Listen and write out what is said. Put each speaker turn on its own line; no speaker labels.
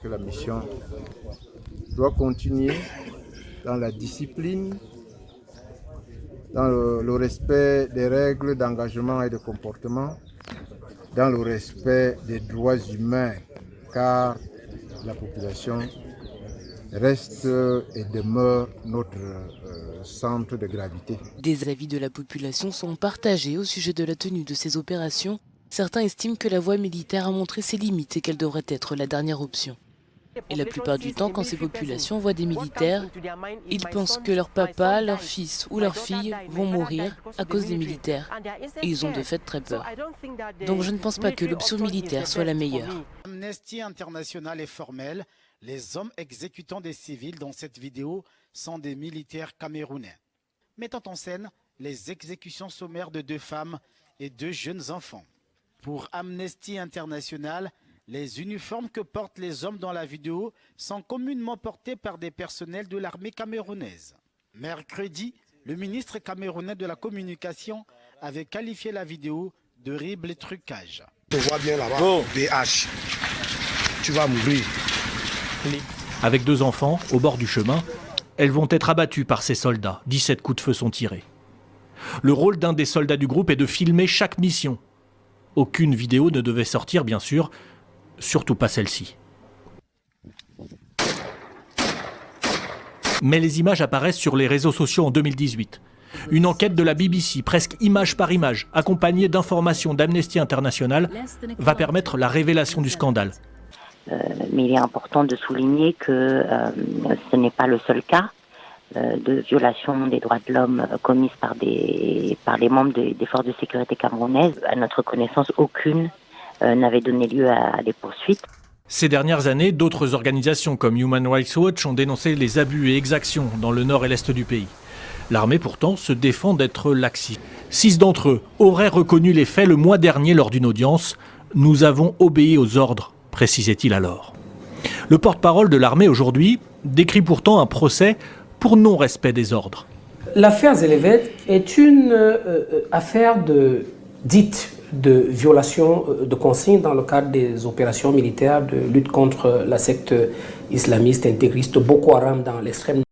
que la mission doit continuer dans la discipline, dans le respect des règles d'engagement et de comportement, dans le respect des droits humains, car la population reste et demeure notre centre de gravité.
Des avis de la population sont partagés au sujet de la tenue de ces opérations. Certains estiment que la voie militaire a montré ses limites et qu'elle devrait être la dernière option. Et la plupart du temps, quand ces populations voient des militaires, ils pensent que leur papa, leur fils ou leur fille vont mourir à cause des militaires. Et ils ont de fait très peur. Donc je ne pense pas que l'option militaire soit la meilleure.
Amnesty International est formel. Les hommes exécutant des civils dans cette vidéo sont des militaires camerounais, mettant en scène les exécutions sommaires de 2 femmes et 2 jeunes enfants. Pour Amnesty International, les uniformes que portent les hommes dans la vidéo sont communément portés par des personnels de l'armée camerounaise. Mercredi, le ministre camerounais de la communication avait qualifié la vidéo d'horrible trucage.
Tu vois bien là-bas, BH, tu vas mourir.
Avec 2 enfants, au bord du chemin, elles vont être abattues par ces soldats. 17 coups de feu sont tirés. Le rôle d'un des soldats du groupe est de filmer chaque mission. Aucune vidéo ne devait sortir, bien sûr, surtout pas celle-ci. Mais les images apparaissent sur les réseaux sociaux en 2018. Une enquête de la BBC, presque image par image, accompagnée d'informations d'Amnesty International, va permettre la révélation du scandale.
Mais il est important de souligner que ce n'est pas le seul cas de violation des droits de l'homme commises par les membres des forces de sécurité camerounaises. À notre connaissance, aucune n'avait donné lieu à des poursuites.
Ces dernières années, d'autres organisations comme Human Rights Watch ont dénoncé les abus et exactions dans le nord et l'est du pays. L'armée, pourtant, se défend d'être laxiste. 6 d'entre eux auraient reconnu les faits le mois dernier lors d'une audience. « Nous avons obéi aux ordres », précisait-il alors. Le porte-parole de l'armée aujourd'hui décrit pourtant un procès pour non-respect des ordres.
L'affaire Zelevet est une affaire dite de violation de consignes dans le cadre des opérations militaires de lutte contre la secte islamiste intégriste Boko Haram dans l'extrême